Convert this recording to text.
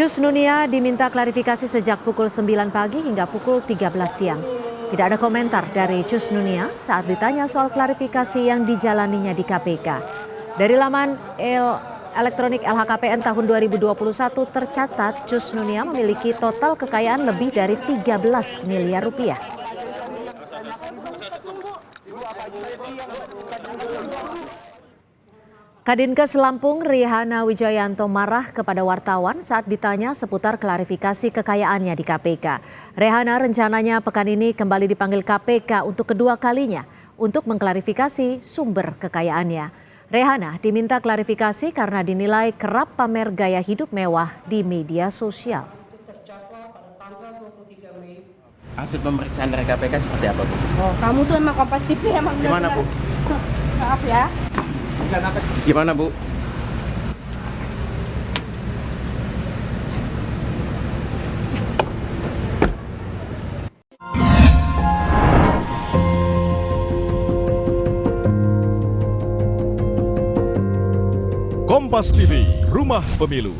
Cus Nunia diminta klarifikasi sejak pukul 9 pagi hingga pukul 13 siang. Tidak ada komentar dari Cus Nunia saat ditanya soal klarifikasi yang dijalaninya di KPK. Dari laman elektronik LHKPN tahun 2021 tercatat Cus Nunia memiliki total kekayaan lebih dari 13 miliar rupiah. Kadinkes Lampung Rihana Wijayanto marah kepada wartawan saat ditanya seputar klarifikasi kekayaannya di KPK. Rihana rencananya pekan ini kembali dipanggil KPK untuk kedua kalinya untuk mengklarifikasi sumber kekayaannya. Rihana diminta klarifikasi karena dinilai kerap pamer gaya hidup mewah di media sosial. Hasil pemeriksaan dari KPK seperti apa, Bu? Oh, kamu tuh emang Kompas TV emang gimana, Bu? Maaf ya. Gimana, Bu? Kompas TV, Rumah Pemilu.